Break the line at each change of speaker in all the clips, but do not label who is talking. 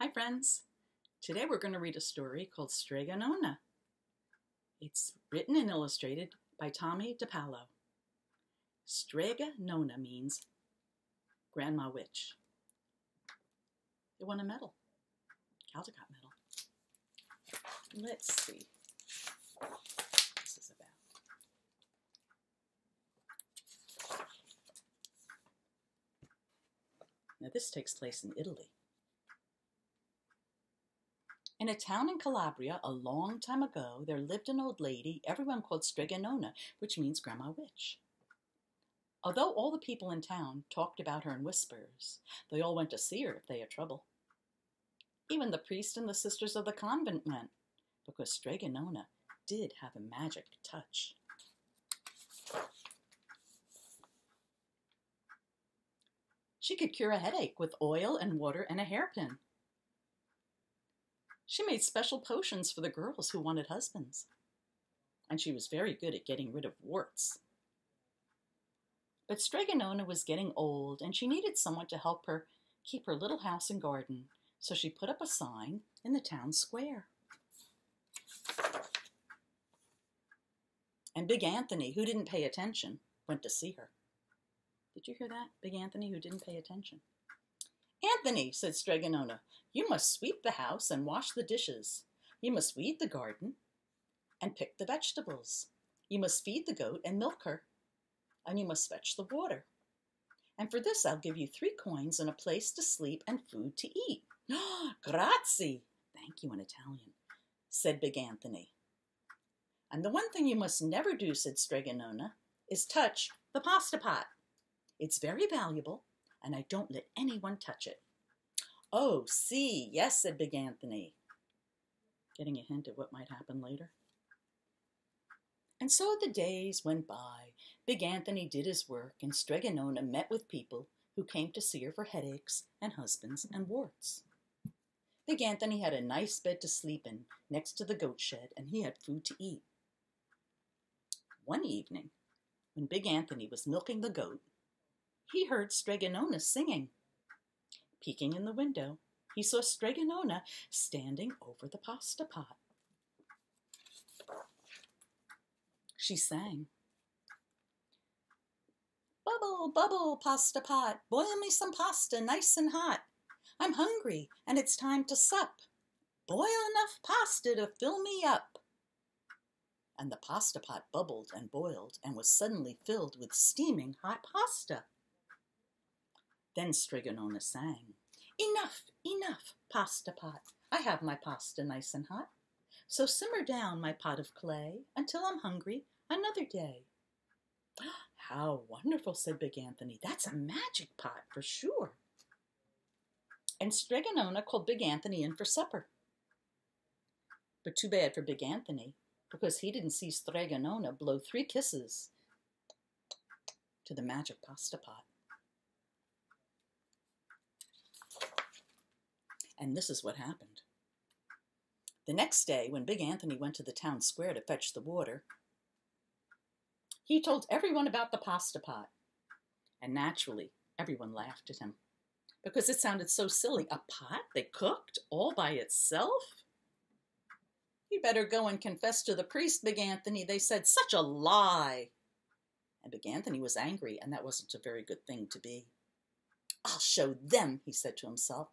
Hi friends! Today we're going to read a story called Strega Nona. It's written and illustrated by Tommie de Paola. Strega Nona means Grandma Witch. They won a medal. Caldecott medal. Let's see what this is about. Now this takes place in Italy. In a town in Calabria, a long time ago, there lived an old lady everyone called Strega Nona, which means Grandma Witch. Although all the people in town talked about her in whispers, they all went to see her if they had trouble. Even the priest and the sisters of the convent went, because Strega Nona did have a magic touch. She could cure a headache with oil and water and a hairpin. She made special potions for the girls who wanted husbands, and she was very good at getting rid of warts. But Strega Nona was getting old, and she needed someone to help her keep her little house and garden, so she put up a sign in the town square. And Big Anthony, who didn't pay attention, went to see her. Did you hear that? Big Anthony, who didn't pay attention. "Anthony," said Strega Nona, "you must sweep the house and wash the dishes. You must weed the garden and pick the vegetables. You must feed the goat and milk her, and you must fetch the water. And for this I'll give you 3 coins and a place to sleep and food to eat." "Grazie," thank you in Italian, said Big Anthony. "And the one thing you must never do," said Strega Nona, "is touch the pasta pot. It's very valuable, and I don't let anyone touch it." "Oh, see, yes," said Big Anthony, getting a hint at what might happen later. And so the days went by. Big Anthony did his work, and Strega Nona met with people who came to see her for headaches and husbands and warts. Big Anthony had a nice bed to sleep in next to the goat shed, and he had food to eat. One evening, when Big Anthony was milking the goat, he heard Strega Nona singing. Peeking in the window, he saw Strega Nona standing over the pasta pot. She sang, "Bubble, bubble, pasta pot, boil me some pasta nice and hot. I'm hungry and it's time to sup. Boil enough pasta to fill me up." And the pasta pot bubbled and boiled and was suddenly filled with steaming hot pasta. Then Strega Nona sang, "Enough, enough, pasta pot. I have my pasta nice and hot. So simmer down, my pot of clay, until I'm hungry another day." "How wonderful," said Big Anthony. "That's a magic pot for sure." And Strega Nona called Big Anthony in for supper. But too bad for Big Anthony, because he didn't see Strega Nona blow 3 kisses to the magic pasta pot. And this is what happened. The next day, when Big Anthony went to the town square to fetch the water, he told everyone about the pasta pot. And naturally, everyone laughed at him, because it sounded so silly. A pot that cooked all by itself? "You better go and confess to the priest, Big Anthony," they said. "Such a lie!" And Big Anthony was angry, and that wasn't a very good thing to be. "I'll show them," he said to himself.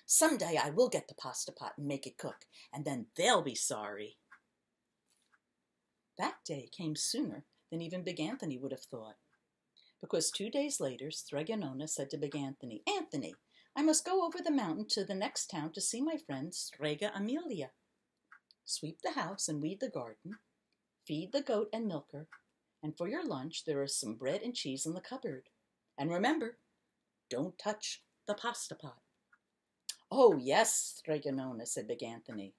"Someday I will get the pasta pot and make it cook, and then they'll be sorry." That day came sooner than even Big Anthony would have thought, because 2 days later, Strega Nona said to Big Anthony, "Anthony, I must go over the mountain to the next town to see my friend Strega Amelia. Sweep the house and weed the garden, feed the goat and milk her, and for your lunch there is some bread and cheese in the cupboard. And remember, don't touch the pasta pot." "Oh, yes, Strega Nona," said Big Anthony.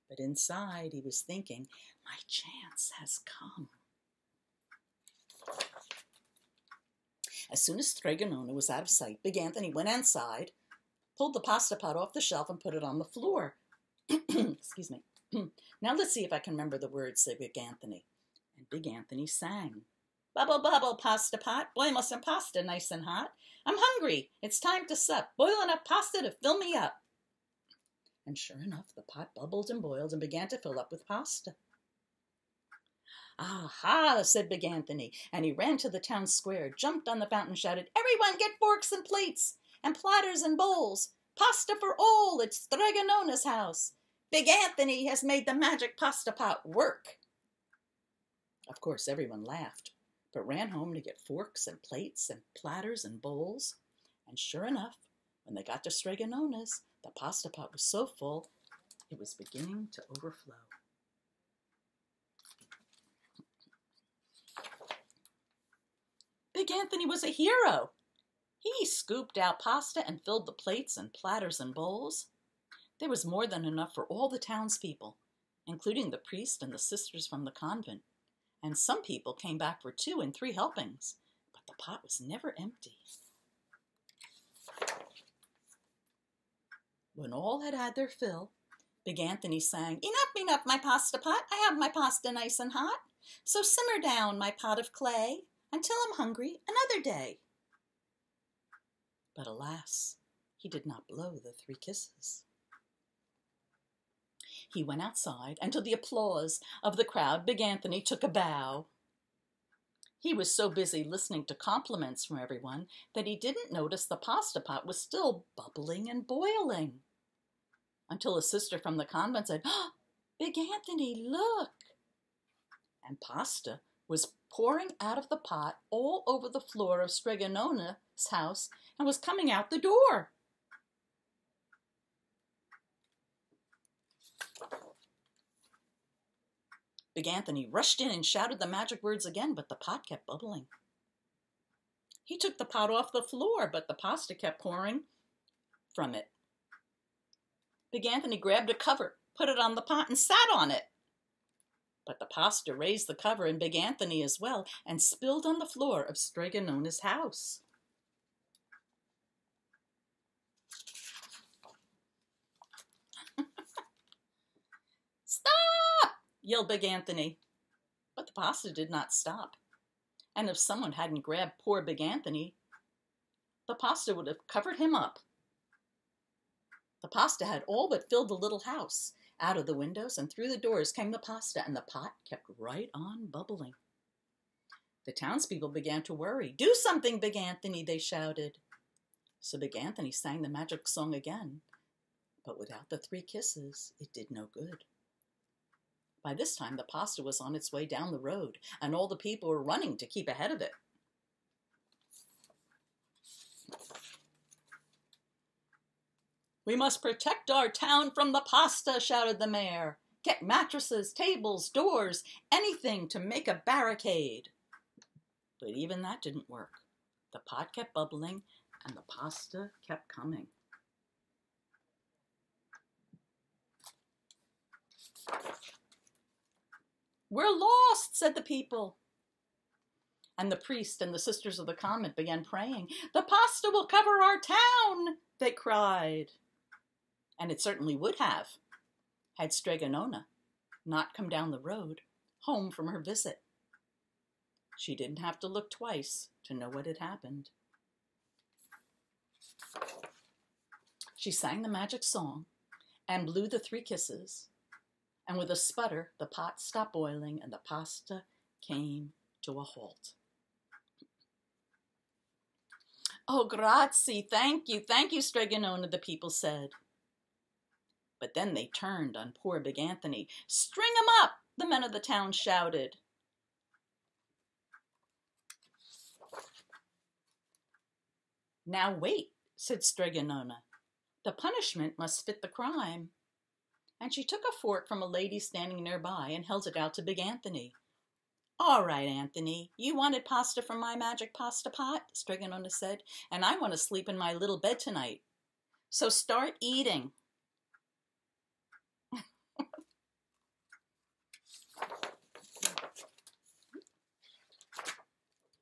But inside he was thinking, my chance has come. As soon as Strega Nona was out of sight, Big Anthony went inside, pulled the pasta pot off the shelf, and put it on the floor. Excuse me. "Now let's see if I can remember the words," said Big Anthony. And Big Anthony sang, "Bubble, bubble, pasta pot, boil me some pasta nice and hot. I'm hungry, it's time to sup. Boil enough pasta to fill me up." And sure enough, the pot bubbled and boiled and began to fill up with pasta. "Aha," said Big Anthony, and he ran to the town square, jumped on the fountain, and shouted, "Everyone get forks and plates, and platters and bowls. Pasta for all, it's Strega Nona's house. Big Anthony has made the magic pasta pot work." Of course, everyone laughed, but ran home to get forks and plates and platters and bowls. And sure enough, when they got to Strega Nona's, the pasta pot was so full, it was beginning to overflow. Big Anthony was a hero. He scooped out pasta and filled the plates and platters and bowls. There was more than enough for all the townspeople, including the priest and the sisters from the convent. And some people came back for 2 and 3 helpings, but the pot was never empty. When all had had their fill, Big Anthony sang, "Enough, enough, my pasta pot. I have my pasta nice and hot. So simmer down, my pot of clay, until I'm hungry another day." But alas, he did not blow the 3 kisses. He went outside, and to the applause of the crowd, Big Anthony took a bow. He was so busy listening to compliments from everyone that he didn't notice the pasta pot was still bubbling and boiling. Until a sister from the convent said, "Oh, Big Anthony, look!" And pasta was pouring out of the pot all over the floor of Strega Nona's house and was coming out the door. Big Anthony rushed in and shouted the magic words again, but the pot kept bubbling. He took the pot off the floor, but the pasta kept pouring from it. Big Anthony grabbed a cover, put it on the pot, and sat on it. But the pasta raised the cover and Big Anthony as well and spilled on the floor of Strega Nona's house. "Stop!" yelled Big Anthony. But the pasta did not stop. And if someone hadn't grabbed poor Big Anthony, the pasta would have covered him up. The pasta had all but filled the little house. Out of the windows and through the doors came the pasta, and the pot kept right on bubbling. The townspeople began to worry. "Do something, Big Anthony," they shouted. So Big Anthony sang the magic song again, but without the 3 kisses, it did no good. By this time, the pasta was on its way down the road, and all the people were running to keep ahead of it. "We must protect our town from the pasta," shouted the mayor. "Get mattresses, tables, doors, anything to make a barricade." But even that didn't work. The pot kept bubbling, and the pasta kept coming. "We're lost," said the people. And the priest and the sisters of the convent began praying. "The pasta will cover our town," they cried. And it certainly would have, had Strega Nona not come down the road, home from her visit. She didn't have to look twice to know what had happened. She sang the magic song and blew the 3 kisses, and with a sputter, the pot stopped boiling and the pasta came to a halt. "Oh, grazie, thank you, Strega Nona," the people said. But then they turned on poor Big Anthony. "String him up," the men of the town shouted. "Now wait," said Strega Nona. "The punishment must fit the crime." And she took a fork from a lady standing nearby and held it out to Big Anthony. "All right, Anthony, you wanted pasta from my magic pasta pot," Strega Nona said, "and I want to sleep in my little bed tonight. So start eating."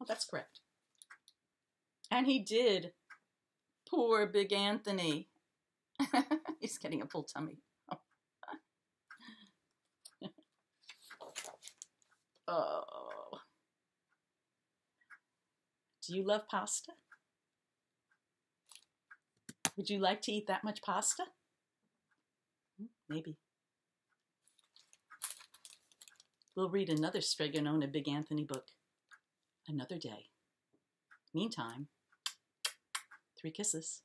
Oh, that's correct. And he did. Poor Big Anthony. He's getting a full tummy. Oh. Do you love pasta? Would you like to eat that much pasta? Maybe. We'll read another Strega Nona Big Anthony book another day. Meantime, 3 kisses.